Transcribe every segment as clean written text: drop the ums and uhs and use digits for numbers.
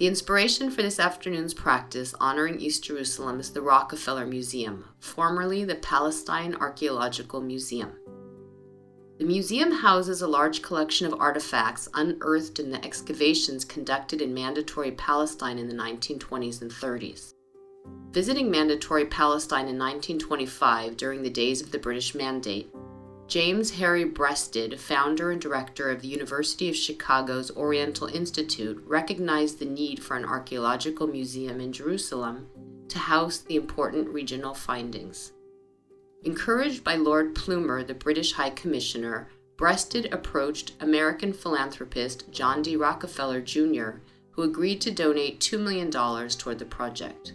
The inspiration for this afternoon's practice honoring East Jerusalem is the Rockefeller Museum, formerly the Palestine Archaeological Museum. The museum houses a large collection of artifacts unearthed in the excavations conducted in Mandatory Palestine in the 1920s and 30s. Visiting Mandatory Palestine in 1925 during the days of the British Mandate, James Harry Breasted, founder and director of the University of Chicago's Oriental Institute, recognized the need for an archaeological museum in Jerusalem to house the important regional findings. Encouraged by Lord Plumer, the British High Commissioner, Breasted approached American philanthropist John D. Rockefeller Jr., who agreed to donate $2 million toward the project.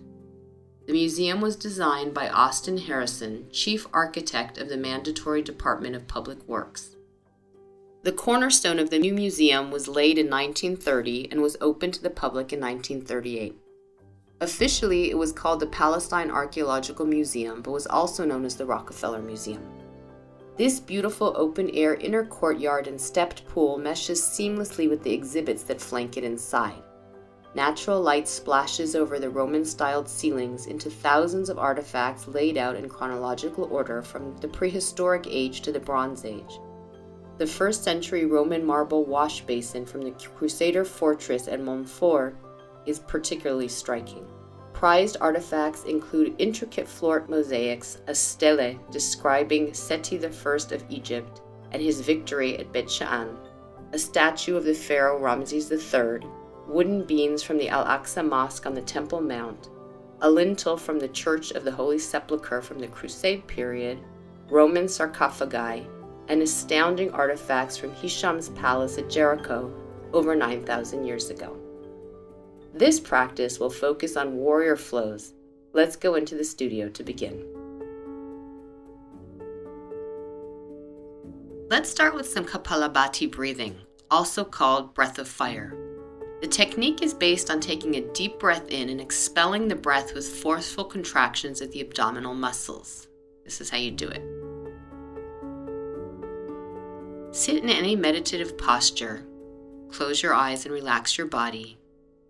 The museum was designed by Austin Harrison, chief architect of the Mandatory Department of Public Works. The cornerstone of the new museum was laid in 1930 and was opened to the public in 1938. Officially, it was called the Palestine Archaeological Museum, but was also known as the Rockefeller Museum. This beautiful open-air inner courtyard and stepped pool meshes seamlessly with the exhibits that flank it inside. Natural light splashes over the Roman-styled ceilings into thousands of artifacts laid out in chronological order from the prehistoric age to the Bronze Age. The first-century Roman marble wash basin from the Crusader fortress at Montfort is particularly striking. Prized artifacts include intricate floor mosaics, a stele describing Seti I of Egypt and his victory at Bet Sha'an, a statue of the pharaoh Ramses III, wooden beams from the Al-Aqsa Mosque on the Temple Mount, a lintel from the Church of the Holy Sepulchre from the Crusade period, Roman sarcophagi, and astounding artifacts from Hisham's palace at Jericho over 9,000 years ago. This practice will focus on warrior flows. Let's go into the studio to begin. Let's start with some Kapalabhati breathing, also called breath of fire. The technique is based on taking a deep breath in and expelling the breath with forceful contractions of the abdominal muscles. This is how you do it. Sit in any meditative posture. Close your eyes and relax your body.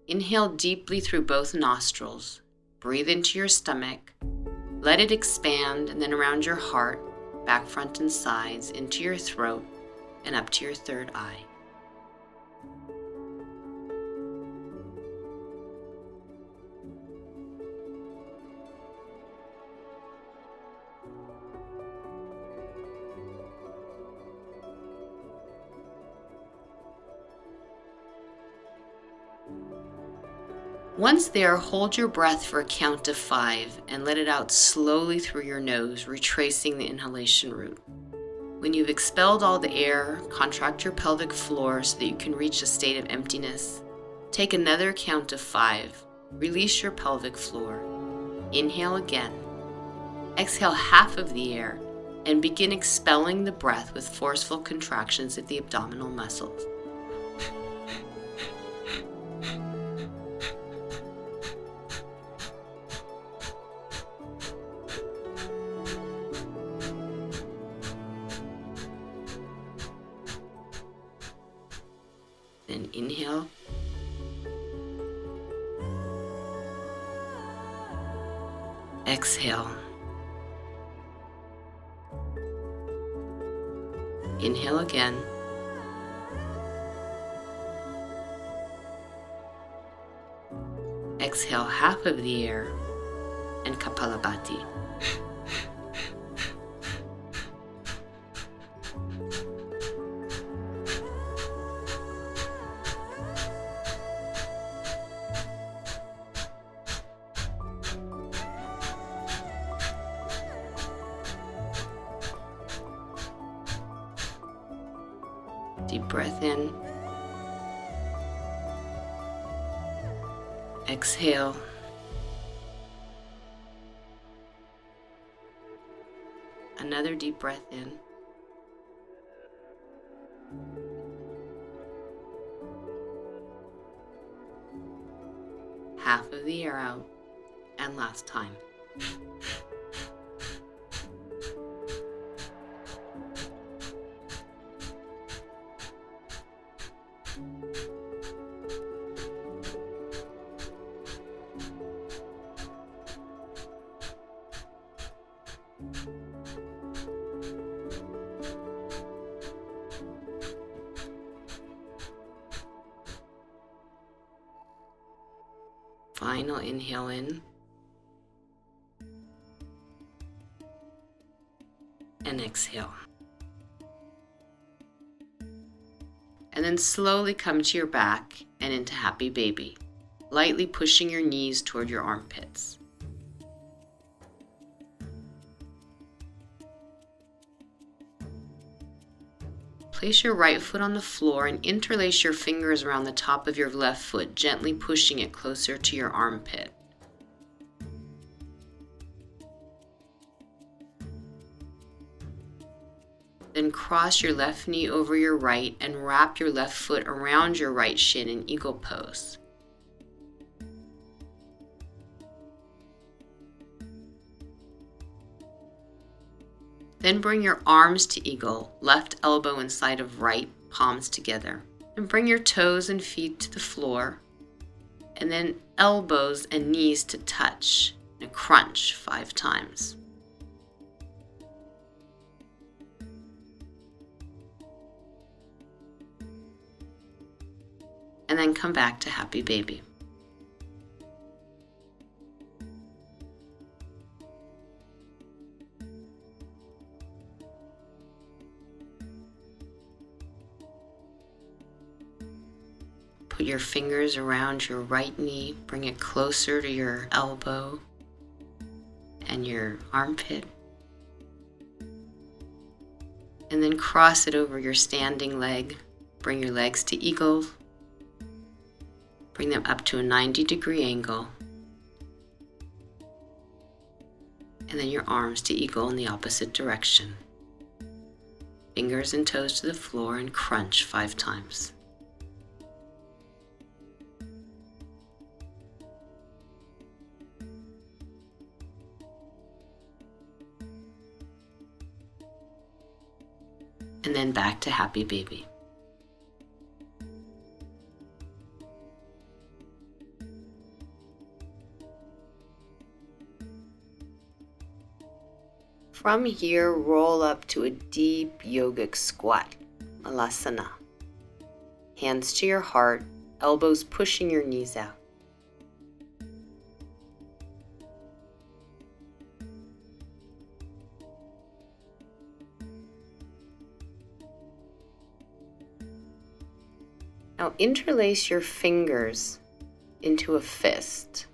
Inhale deeply through both nostrils. Breathe into your stomach. Let it expand and then around your heart, back, front, and sides, into your throat, and up to your third eye. Once there, hold your breath for a count of 5 and let it out slowly through your nose, retracing the inhalation route. When you've expelled all the air, contract your pelvic floor so that you can reach a state of emptiness. Take another count of 5. Release your pelvic floor. Inhale again. Exhale half of the air and begin expelling the breath with forceful contractions of the abdominal muscles. Then inhale. Exhale. Inhale again. Exhale half of the air and Kapalabhati. Deep breath in. Exhale. Another deep breath in. Half of the air out. And last time. final inhale in. And exhale. And then slowly come to your back and into happy baby, lightly pushing your knees toward your armpits. Place your right foot on the floor and interlace your fingers around the top of your left foot, gently pushing it closer to your armpit. Then cross your left knee over your right and wrap your left foot around your right shin in eagle pose. Then bring your arms to eagle, left elbow inside of right, palms together. And bring your toes and feet to the floor, and then elbows and knees to touch, and crunch 5 times. And then come back to happy baby. Put your fingers around your right knee, bring it closer to your elbow and your armpit. And then cross it over your standing leg. Bring your legs to eagle. Bring them up to a 90-degree angle. And then your arms to eagle in the opposite direction. Fingers and toes to the floor and crunch 5 times. And then back to happy baby. From here, roll up to a deep yogic squat, malasana. Hands to your heart, elbows pushing your knees out. Now interlace your fingers into a fist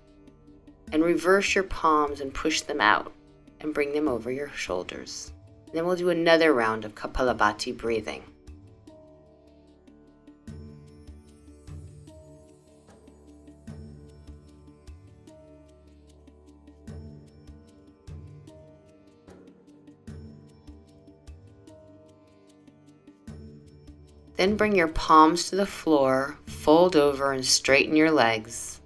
and reverse your palms and push them out and bring them over your shoulders. And then we'll do another round of Kapalabhati breathing. Then bring your palms to the floor, fold over and straighten your legs.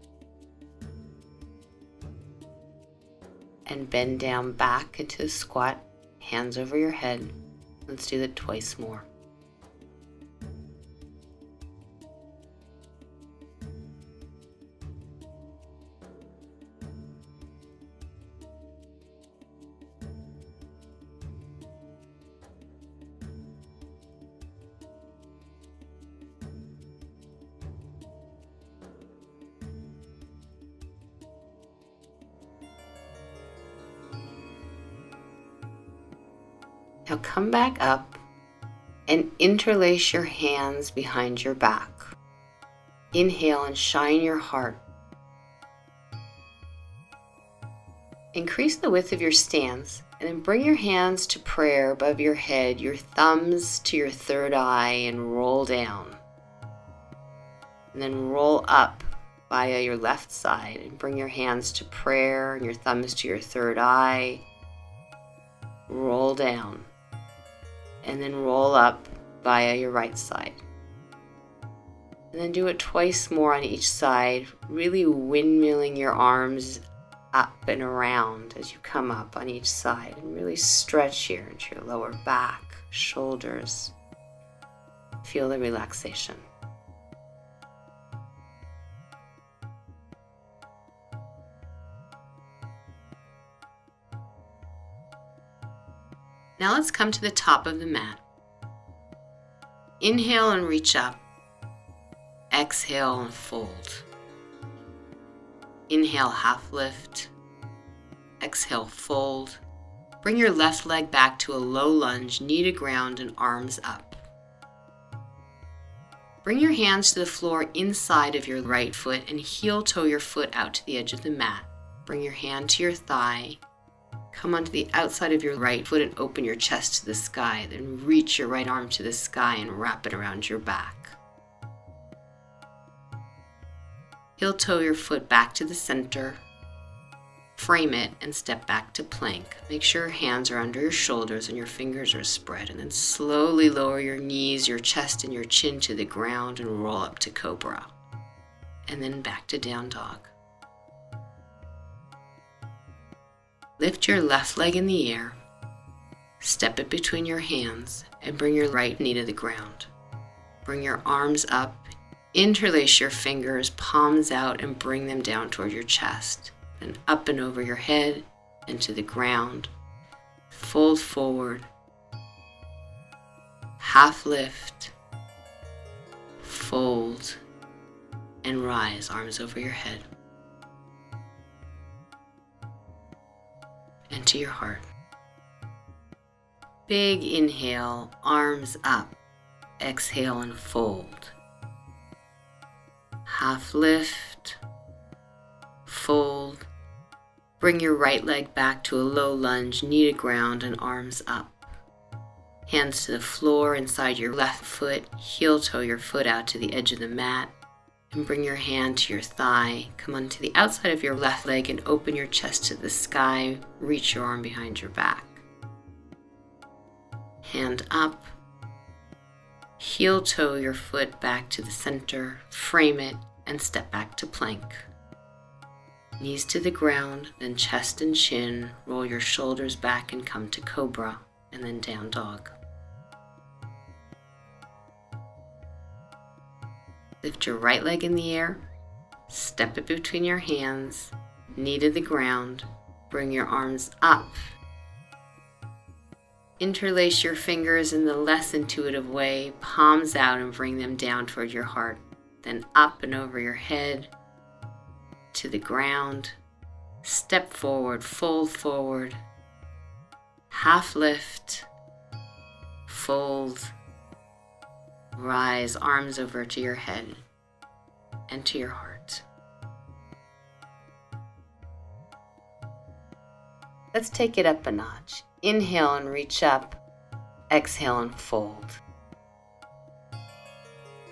And bend down back into the squat, hands over your head. Let's do that twice more. Now come back up and interlace your hands behind your back. Inhale and shine your heart. Increase the width of your stance and then bring your hands to prayer above your head, your thumbs to your third eye, and roll down. And then roll up via your left side and bring your hands to prayer and your thumbs to your third eye. Roll down. And then roll up via your right side. And then do it twice more on each side, really windmilling your arms up and around as you come up on each side, and really stretch here into your lower back, shoulders. Feel the relaxation. Now let's come to the top of the mat. Inhale and reach up. Exhale and fold. Inhale, half lift. Exhale, fold. Bring your left leg back to a low lunge, knee to ground and arms up. Bring your hands to the floor inside of your right foot and heel toe your foot out to the edge of the mat. Bring your hand to your thigh. Come onto the outside of your right foot and open your chest to the sky. Then reach your right arm to the sky and wrap it around your back. Heel toe your foot back to the center. Frame it and step back to plank. Make sure your hands are under your shoulders and your fingers are spread, and then slowly lower your knees, your chest, and your chin to the ground and roll up to cobra. And then back to down dog. Lift your left leg in the air, step it between your hands, and bring your right knee to the ground. Bring your arms up, interlace your fingers, palms out, and bring them down toward your chest. Then up and over your head and to the ground. Fold forward. Half lift. Fold. And rise, arms over your head. And to your heart. Big inhale, arms up. Exhale and fold. Half lift. Fold. Bring your right leg back to a low lunge, knee to ground and arms up. Hands to the floor inside your left foot, heel toe your foot out to the edge of the mat, and bring your hand to your thigh. Come onto the outside of your left leg and open your chest to the sky. Reach your arm behind your back. Hand up. Heel toe your foot back to the center, frame it, and step back to plank. Knees to the ground, then chest and chin. Roll your shoulders back and come to cobra, and then down dog. Lift your right leg in the air, step it between your hands, knee to the ground, bring your arms up. Interlace your fingers in the less intuitive way, palms out and bring them down toward your heart, then up and over your head, to the ground. Step forward, fold forward, half lift, fold, rise, arms over to your head and to your heart. Let's take it up a notch. Inhale and reach up, exhale and fold.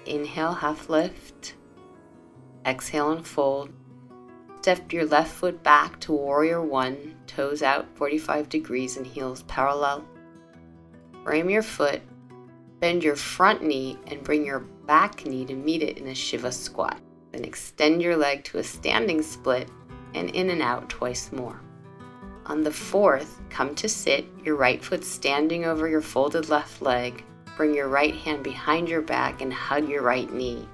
Inhale, half lift, exhale and fold. Step your left foot back to warrior one, toes out 45 degrees and heels parallel. Frame your foot, bend your front knee and bring your back knee to meet it in a Shiva squat. Then extend your leg to a standing split and in and out twice more. On the fourth, come to sit, your right foot standing over your folded left leg. Bring your right hand behind your back and hug your right knee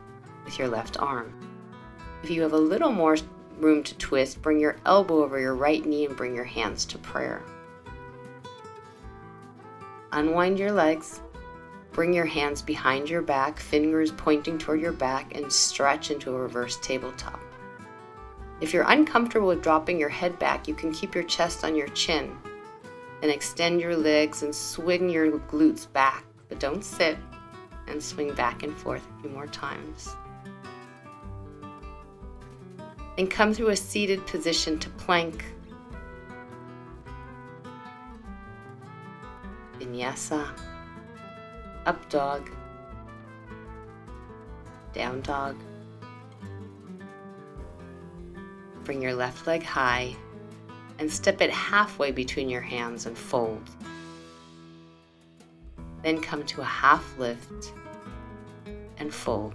with your left arm. If you have a little more room to twist, bring your elbow over your right knee and bring your hands to prayer. Unwind your legs. Bring your hands behind your back, fingers pointing toward your back, and stretch into a reverse tabletop. If you're uncomfortable with dropping your head back, you can keep your chest on your chin. Then extend your legs and swing your glutes back, but don't sit, and swing back and forth a few more times. And come through a seated position to plank, vinyasa, up dog, down dog. Bring your left leg high and step it halfway between your hands and fold. Then come to a half lift and fold,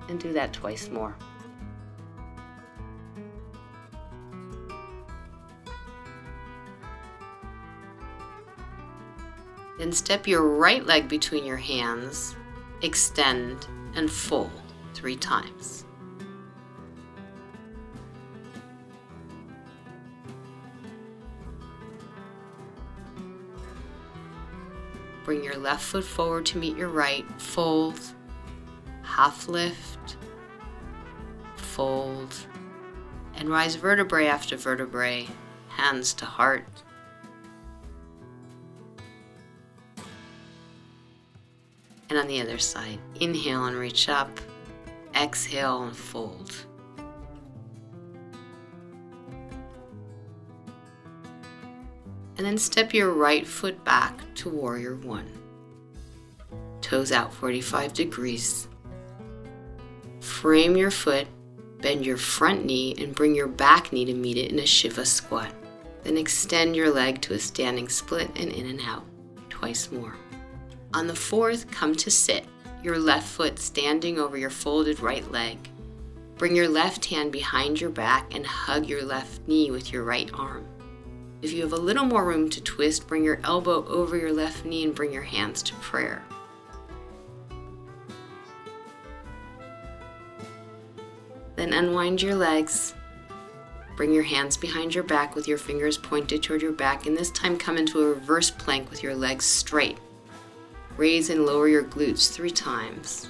and do that twice more. Then step your right leg between your hands, extend, and fold 3 times. Bring your left foot forward to meet your right, fold, half lift, fold, And rise vertebrae after vertebrae, hands to heart. And on the other side, inhale and reach up, exhale and fold. And then step your right foot back to warrior one. Toes out 45 degrees. Frame your foot, bend your front knee and bring your back knee to meet it in a Shiva squat. Then extend your leg to a standing split and in and out, twice more. On the fourth, come to sit, your left foot standing over your folded right leg. Bring your left hand behind your back and hug your left knee with your right arm. If you have a little more room to twist, bring your elbow over your left knee and bring your hands to prayer. Then unwind your legs. Bring your hands behind your back with your fingers pointed toward your back, and this time come into a reverse plank with your legs straight. Raise and lower your glutes 3 times.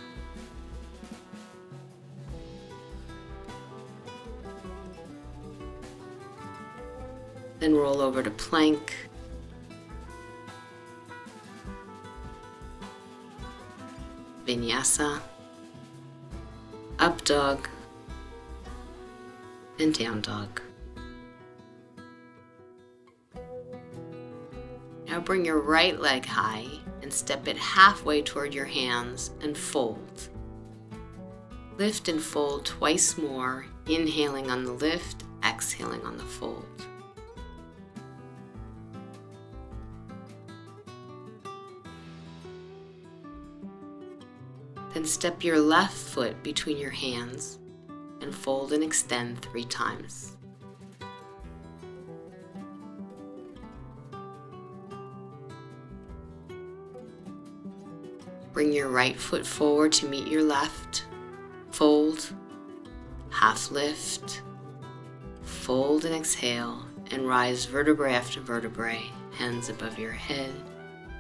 Then roll over to plank. Vinyasa. Up dog. And down dog. Now bring your right leg high and step it halfway toward your hands and fold. Lift and fold twice more, inhaling on the lift, exhaling on the fold. Then step your left foot between your hands and fold and extend 3 times. Bring your right foot forward to meet your left. Fold, half lift, fold and exhale, and rise vertebrae after vertebrae, hands above your head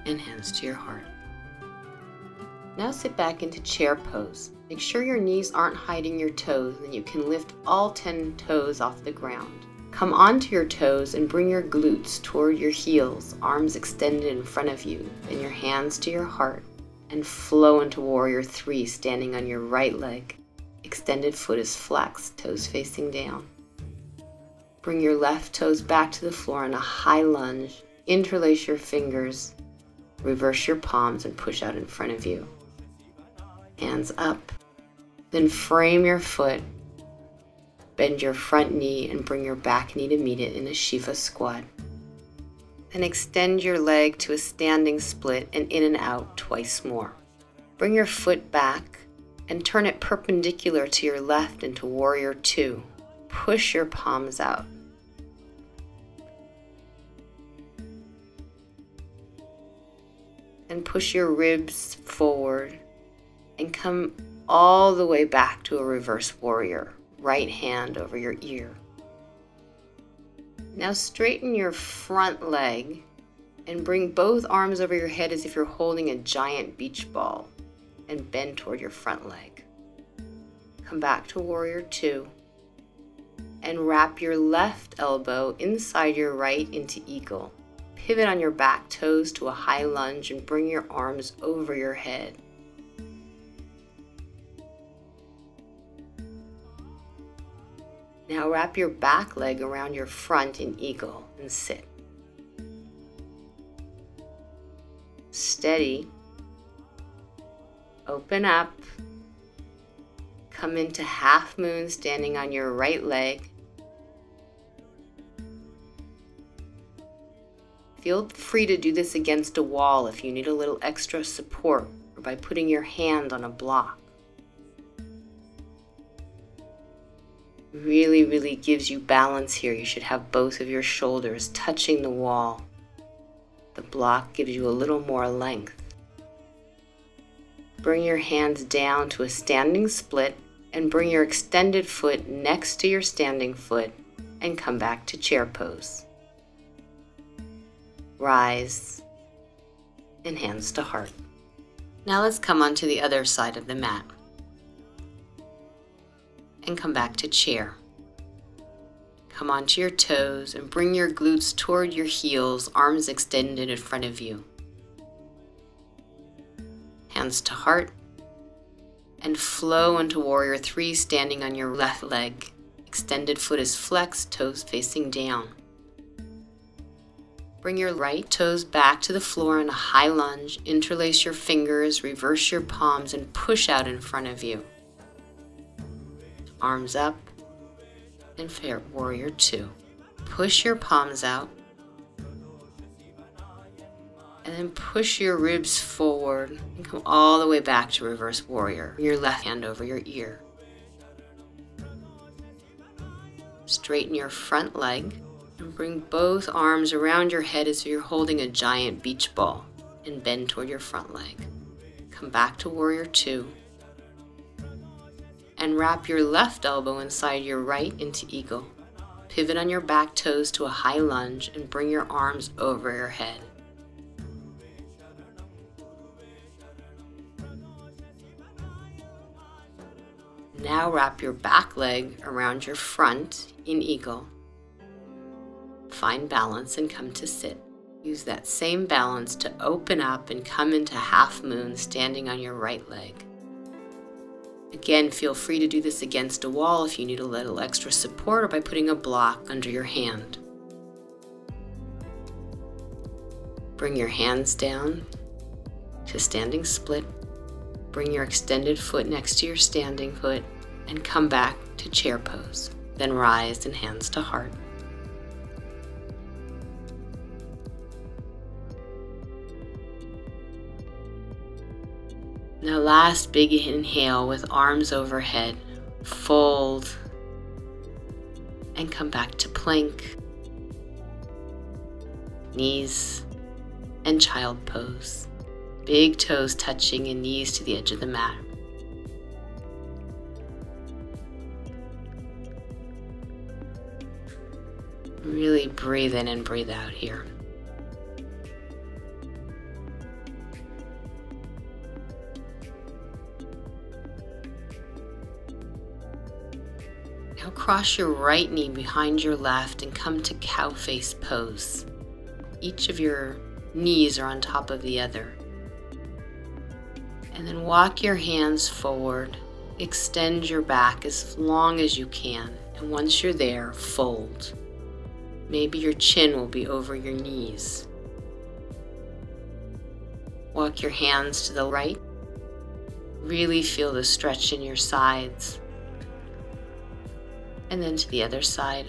and hands to your heart. Now sit back into chair pose. Make sure your knees aren't hiding your toes, and you can lift all 10 toes off the ground. Come onto your toes and bring your glutes toward your heels, arms extended in front of you, then your hands to your heart, and flow into warrior 3, standing on your right leg. Extended foot is flexed, toes facing down. Bring your left toes back to the floor in a high lunge. Interlace your fingers, reverse your palms, and push out in front of you. Hands up. Then frame your foot, bend your front knee, and bring your back knee to meet it in a Shiva squat. Then extend your leg to a standing split and in and out twice more. Bring your foot back and turn it perpendicular to your left into warrior 2. Push your palms out. And push your ribs forward and come all the way back to a reverse warrior. Right hand over your ear. Now straighten your front leg and bring both arms over your head as if you're holding a giant beach ball, and bend toward your front leg. Come back to warrior 2 and wrap your left elbow inside your right into eagle. Pivot on your back toes to a high lunge and bring your arms over your head. Now wrap your back leg around your front in eagle and sit. Steady. Open up. Come into half moon standing on your right leg. Feel free to do this against a wall if you need a little extra support, or by putting your hand on a block. Really gives you balance here. You should have both of your shoulders touching the wall. The block gives you a little more length. Bring your hands down to a standing split and bring your extended foot next to your standing foot and come back to chair pose. Rise and hands to heart. Now let's come onto the other side of the mat and come back to chair. Come onto your toes and bring your glutes toward your heels, arms extended in front of you. Hands to heart, and flow into Warrior 3, standing on your left leg. Extended foot is flexed, toes facing down. Bring your right toes back to the floor in a high lunge. Interlace your fingers, reverse your palms, and push out in front of you. Arms up, and Warrior 2. Push your palms out, and then push your ribs forward and come all the way back to Reverse Warrior. Your left hand over your ear. Straighten your front leg and bring both arms around your head as if you're holding a giant beach ball, and bend toward your front leg. Come back to Warrior 2 and wrap your left elbow inside your right into Eagle. Pivot on your back toes to a high lunge and bring your arms over your head. Now wrap your back leg around your front in Eagle. Find balance and come to sit. Use that same balance to open up and come into Half Moon, standing on your right leg. Again, feel free to do this against a wall if you need a little extra support, or by putting a block under your hand. Bring your hands down to standing split. Bring your extended foot next to your standing foot and come back to chair pose. Then rise and hands to heart. Now last big inhale with arms overhead. Fold and come back to plank. Knees and child pose. Big toes touching and knees to the edge of the mat. Really breathe in and breathe out here. Now cross your right knee behind your left and come to cow face pose. Each of your knees are on top of the other. And then walk your hands forward. Extend your back as long as you can. And once you're there, fold. Maybe your chin will be over your knees. Walk your hands to the right. Really feel the stretch in your sides. And then to the other side.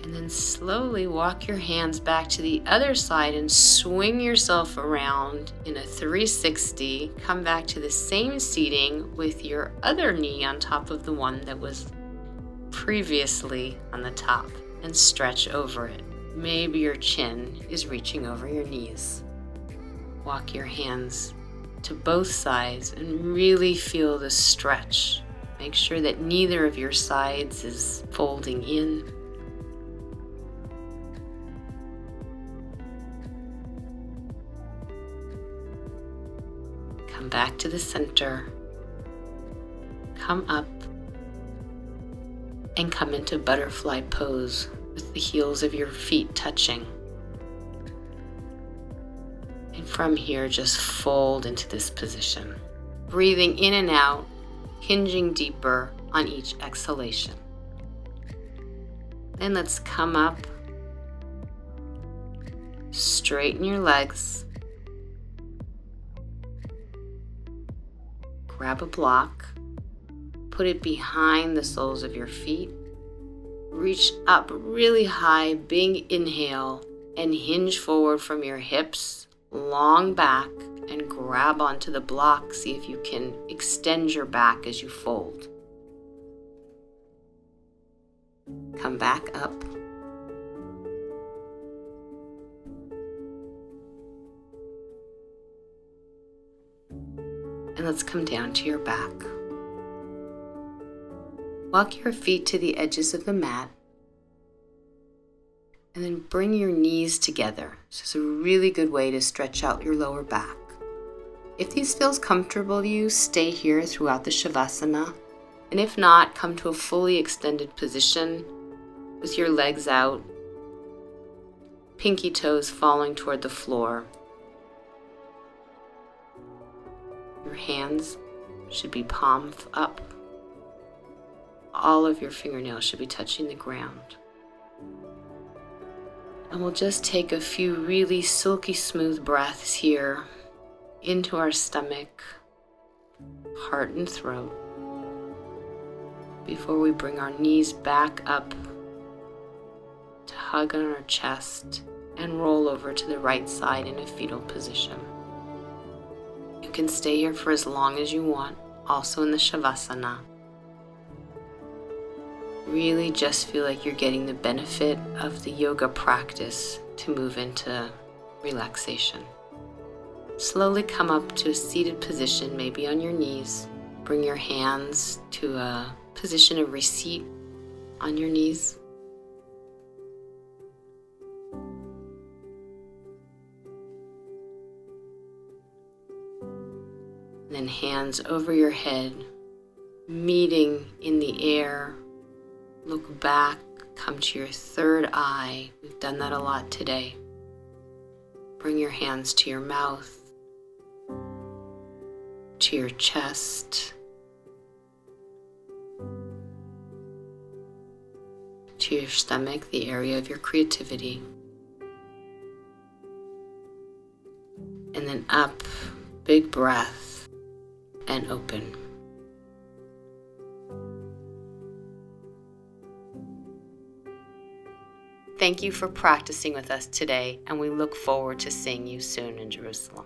And then slowly walk your hands back to the other side and swing yourself around in a 360. Come back to the same seating with your other knee on top of the one that was previously on the top, and stretch over it. Maybe your chin is reaching over your knees. Walk your hands to both sides and really feel the stretch. Make sure that neither of your sides is folding in. Come back to the center. Come up and come into butterfly pose with the heels of your feet touching. And from here, just fold into this position. Breathing in and out, hinging deeper on each exhalation. Then let's come up, straighten your legs, grab a block, put it behind the soles of your feet, reach up really high, big inhale, and hinge forward from your hips, long back, and grab onto the block. See if you can extend your back as you fold. Come back up. And let's come down to your back. Walk your feet to the edges of the mat. And then bring your knees together. This is a really good way to stretch out your lower back. If these feels comfortable to you, stay here throughout the Shavasana. And if not, come to a fully extended position with your legs out, pinky toes falling toward the floor. Your hands should be palms up. All of your fingernails should be touching the ground. And we'll just take a few really silky smooth breaths here into our stomach, heart and throat before we bring our knees back up to hug on our chest and roll over to the right side in a fetal position. You can stay here for as long as you want, also in the Shavasana. Really just feel like you're getting the benefit of the yoga practice to move into relaxation. Slowly come up to a seated position, maybe on your knees. Bring your hands to a position of receipt on your knees. Then hands over your head, meeting in the air. Look back, come to your third eye. We've done that a lot today. Bring your hands to your mouth, to your chest, to your stomach, the area of your creativity. And then up, big breath, and open. Thank you for practicing with us today, and we look forward to seeing you soon in Jerusalem.